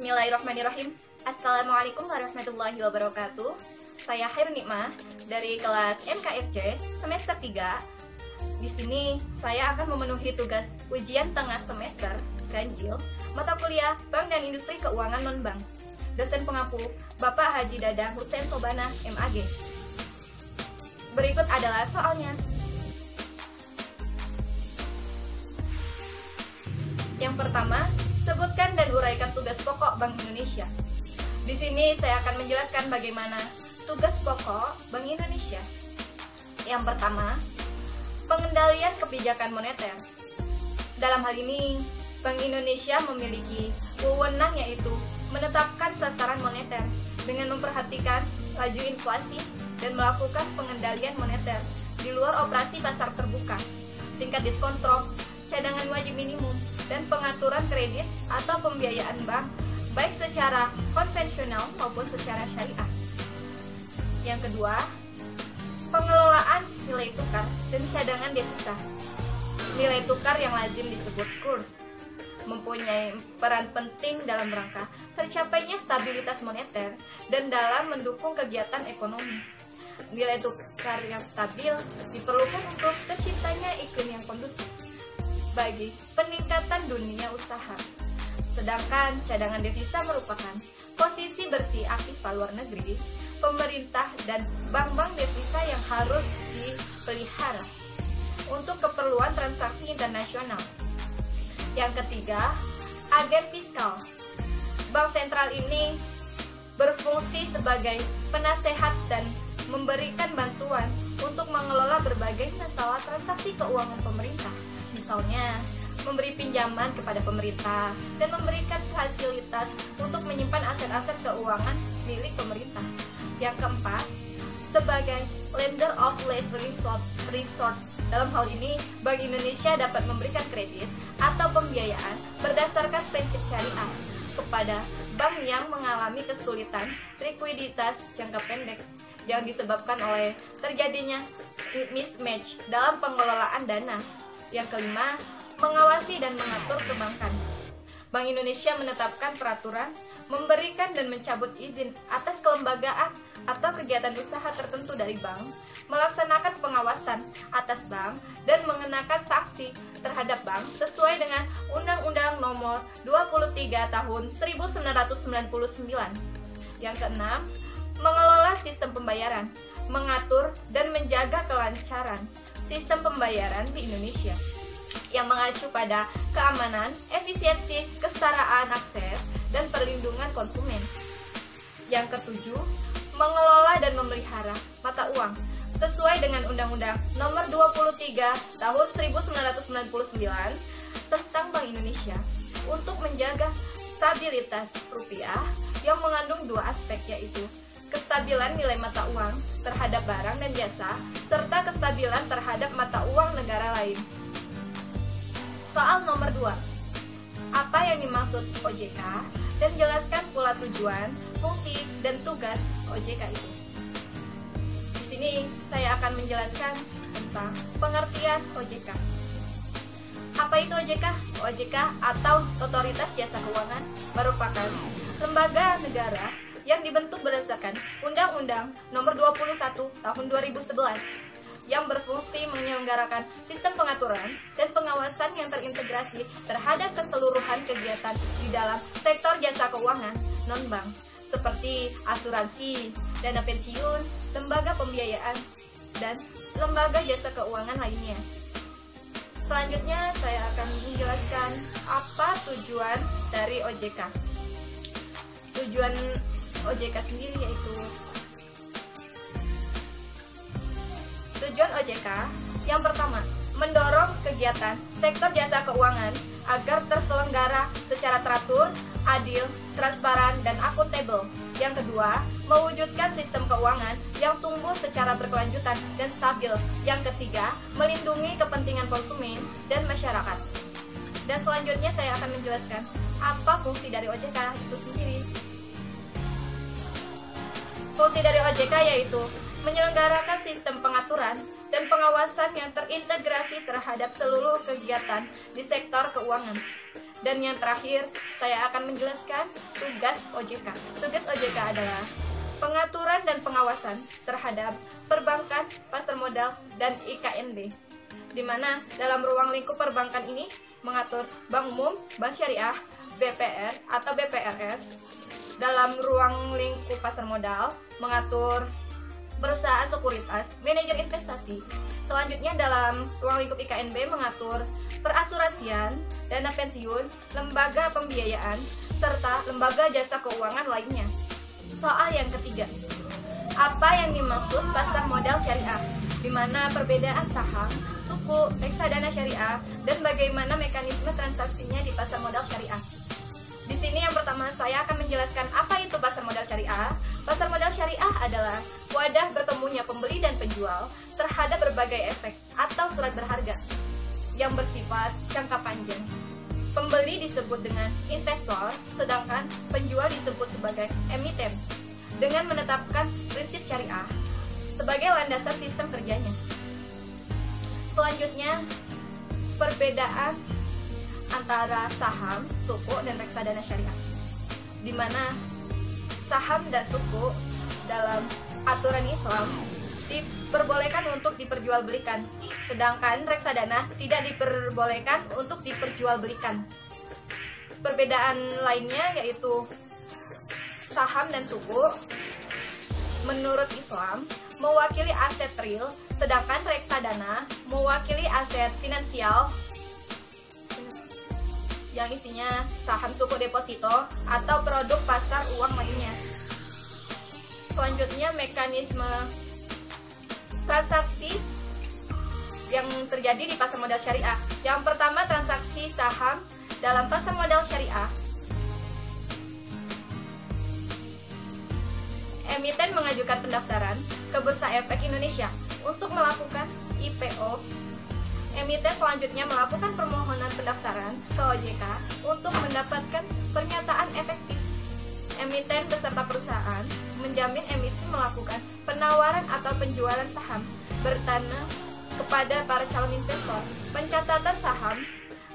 Bismillahirrahmanirrahim. Assalamualaikum warahmatullahi wabarakatuh. Saya Khairun Nikmah dari kelas MKSC semester 3. Di sini saya akan memenuhi tugas ujian tengah semester ganjil mata kuliah Bank dan Industri Keuangan Non-Bank. Dosen pengampu Bapak Haji Dadang Husein Sobana, MAG. Berikut adalah soalnya. Yang pertama, sebutkan dan uraikan tugas pokok Bank Indonesia. Di sini saya akan menjelaskan bagaimana tugas pokok Bank Indonesia. Yang pertama, pengendalian kebijakan moneter. Dalam hal ini, Bank Indonesia memiliki wewenang yaitu menetapkan sasaran moneter dengan memperhatikan laju inflasi dan melakukan pengendalian moneter di luar operasi pasar terbuka, tingkat diskontrol, cadangan wajib minimum, dan pengaturan kredit atau pembiayaan bank baik secara konvensional maupun secara syariah. Yang kedua, pengelolaan nilai tukar dan cadangan devisa. Nilai tukar yang lazim disebut kurs mempunyai peran penting dalam rangka tercapainya stabilitas moneter dan dalam mendukung kegiatan ekonomi. Nilai tukar yang stabil diperlukan untuk terciptanya iklim yang kondusif bagi peningkatan dunia usaha. Sedangkan cadangan devisa merupakan posisi bersih aktiva luar negeri, pemerintah dan bank-bank devisa yang harus dipelihara untuk keperluan transaksi internasional. Yang ketiga, agen fiskal. Bank sentral ini berfungsi sebagai penasehat dan memberikan bantuan untuk mengelola berbagai masalah transaksi keuangan pemerintah. Misalnya, memberi pinjaman kepada pemerintah dan memberikan fasilitas untuk menyimpan aset-aset keuangan milik pemerintah. Yang keempat, sebagai lender of last resort. Dalam hal ini, Bank Indonesia dapat memberikan kredit atau pembiayaan berdasarkan prinsip syariah kepada bank yang mengalami kesulitan likuiditas jangka pendek yang disebabkan oleh terjadinya mismatch dalam pengelolaan dana. Yang kelima, mengawasi dan mengatur perbankan. Bank Indonesia menetapkan peraturan, memberikan dan mencabut izin atas kelembagaan atau kegiatan usaha tertentu dari bank, melaksanakan pengawasan atas bank, dan mengenakan sanksi terhadap bank sesuai dengan Undang-Undang Nomor 23 Tahun 1999. Yang keenam, mengelola sistem pembayaran, mengatur dan menjaga kelancaran sistem pembayaran di Indonesia yang mengacu pada keamanan, efisiensi, kesetaraan akses, dan perlindungan konsumen. Yang ketujuh, mengelola dan memelihara mata uang sesuai dengan Undang-Undang Nomor 23 Tahun 1999 tentang Bank Indonesia untuk menjaga stabilitas rupiah yang mengandung dua aspek, yaitu kestabilan nilai mata uang terhadap barang dan jasa, serta kestabilan terhadap mata uang negara lain. Soal nomor 2. Apa yang dimaksud OJK dan jelaskan pula tujuan, fungsi, dan tugas OJK itu. Di sini saya akan menjelaskan tentang pengertian OJK. Apa itu OJK? OJK atau Otoritas Jasa Keuangan merupakan lembaga negara yang dibentuk berdasarkan Undang-Undang Nomor 21 Tahun 2011 yang berfungsi menyelenggarakan sistem pengaturan dan pengawasan yang terintegrasi terhadap keseluruhan kegiatan di dalam sektor jasa keuangan non-bank seperti asuransi, dana pensiun, lembaga pembiayaan, dan lembaga jasa keuangan lainnya. Selanjutnya saya akan menjelaskan apa tujuan dari OJK. Tujuan OJK sendiri yaitu tujuan OJK yang pertama, mendorong kegiatan sektor jasa keuangan agar terselenggara secara teratur, adil, transparan, dan akuntabel. Yang kedua, mewujudkan sistem keuangan yang tumbuh secara berkelanjutan dan stabil. Yang ketiga, melindungi kepentingan konsumen dan masyarakat. Dan selanjutnya saya akan menjelaskan apa fungsi dari OJK itu sendiri. Fungsi dari OJK yaitu menyelenggarakan sistem pengaturan dan pengawasan yang terintegrasi terhadap seluruh kegiatan di sektor keuangan. Dan yang terakhir, saya akan menjelaskan tugas OJK. Tugas OJK adalah pengaturan dan pengawasan terhadap perbankan, pasar modal, dan IKNB, di mana dalam ruang lingkup perbankan ini mengatur bank umum, bank syariah, BPR atau BPRS. Dalam ruang lingkup pasar modal mengatur perusahaan sekuritas, manajer investasi. Selanjutnya dalam ruang lingkup IKNB mengatur perasuransian, dana pensiun, lembaga pembiayaan, serta lembaga jasa keuangan lainnya. Soal yang ketiga, apa yang dimaksud pasar modal syariah? Di mana perbedaan saham, suku, reksadana syariah, dan bagaimana mekanisme transaksinya di pasar modal syariah. Di sini yang pertama saya akan menjelaskan apa itu pasar modal syariah. Pasar modal syariah adalah wadah bertemunya pembeli dan penjual terhadap berbagai efek atau surat berharga yang bersifat jangka panjang. Pembeli disebut dengan investor, sedangkan penjual disebut sebagai emiten, dengan menetapkan prinsip syariah sebagai landasan sistem kerjanya. Selanjutnya, perbedaan antara saham, suku, dan reksadana syariah, di mana saham dan suku dalam aturan Islam diperbolehkan untuk diperjualbelikan, sedangkan reksadana tidak diperbolehkan untuk diperjualbelikan. Perbedaan lainnya yaitu saham dan suku menurut Islam mewakili aset real, sedangkan reksadana mewakili aset finansial yang isinya saham, suku, deposito, atau produk pasar uang lainnya. Selanjutnya, mekanisme transaksi yang terjadi di pasar modal syariah. Yang pertama, transaksi saham dalam pasar modal syariah. Emiten mengajukan pendaftaran ke Bursa Efek Indonesia untuk melakukan IPO. Emiten selanjutnya melakukan permohonan pendaftaran ke OJK untuk mendapatkan pernyataan efektif. Emiten beserta perusahaan menjamin emisi melakukan penawaran atau penjualan saham bertanah kepada para calon investor, pencatatan saham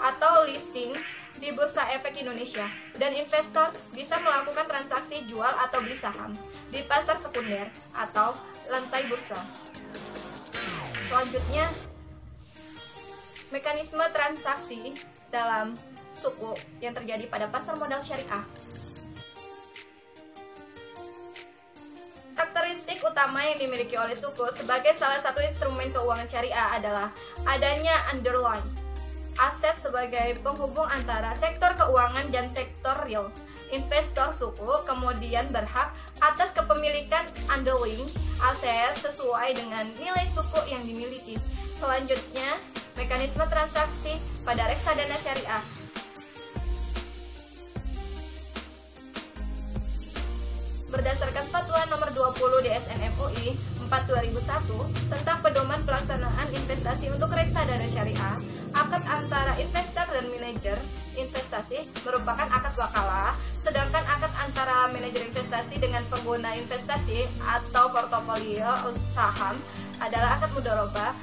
atau listing di Bursa Efek Indonesia, dan investor bisa melakukan transaksi jual atau beli saham di pasar sekunder atau lantai bursa. Selanjutnya, mekanisme transaksi dalam suku yang terjadi pada pasar modal syariah. Karakteristik utama yang dimiliki oleh suku sebagai salah satu instrumen keuangan syariah adalah adanya underlying aset sebagai penghubung antara sektor keuangan dan sektor real. Investor suku kemudian berhak atas kepemilikan underlying aset sesuai dengan nilai suku yang dimiliki. Selanjutnya, mekanisme transaksi pada reksadana syariah. Berdasarkan Fatwa Nomor 20 DSN MUI 4/2001 tentang pedoman pelaksanaan investasi untuk reksadana syariah, akad antara investor dan manajer investasi merupakan akad wakalah, sedangkan akad antara manajer investasi dengan pengguna investasi atau portofolio saham adalah akad mudharabah.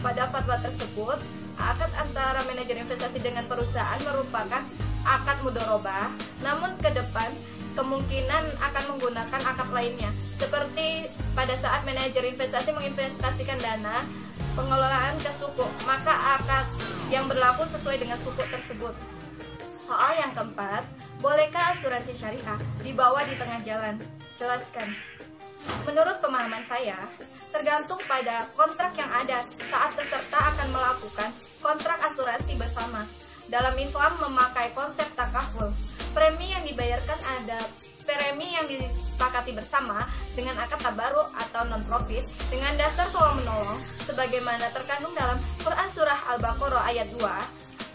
Pada fatwa tersebut, akad antara manajer investasi dengan perusahaan merupakan akad mudharabah, namun ke depan kemungkinan akan menggunakan akad lainnya, seperti pada saat manajer investasi menginvestasikan dana pengelolaan ke suku, maka akad yang berlaku sesuai dengan suku tersebut. Soal yang keempat, bolehkah asuransi syariah dibawa di tengah jalan? Jelaskan. Menurut pemahaman saya, tergantung pada kontrak yang ada saat peserta akan melakukan kontrak asuransi bersama. Dalam Islam memakai konsep takaful. Premi yang dibayarkan ada premi yang disepakati bersama dengan akad tabaruk atau non-profit dengan dasar tolong menolong sebagaimana terkandung dalam Quran Surah Al-Baqarah ayat 2.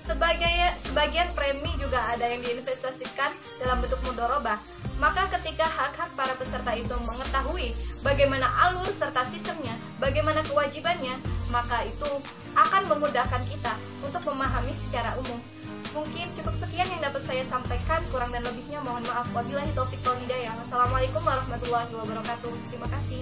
Sebagian premi juga ada yang diinvestasikan dalam bentuk mudharabah. Maka ketika hak-hak para peserta itu mengetahui bagaimana alur serta sistemnya, bagaimana kewajibannya, maka itu akan memudahkan kita untuk memahami secara umum. Mungkin cukup sekian yang dapat saya sampaikan, kurang dan lebihnya mohon maaf. Wabillahi taufiq wal hidayah. Wassalamualaikum warahmatullahi wabarakatuh. Terima kasih.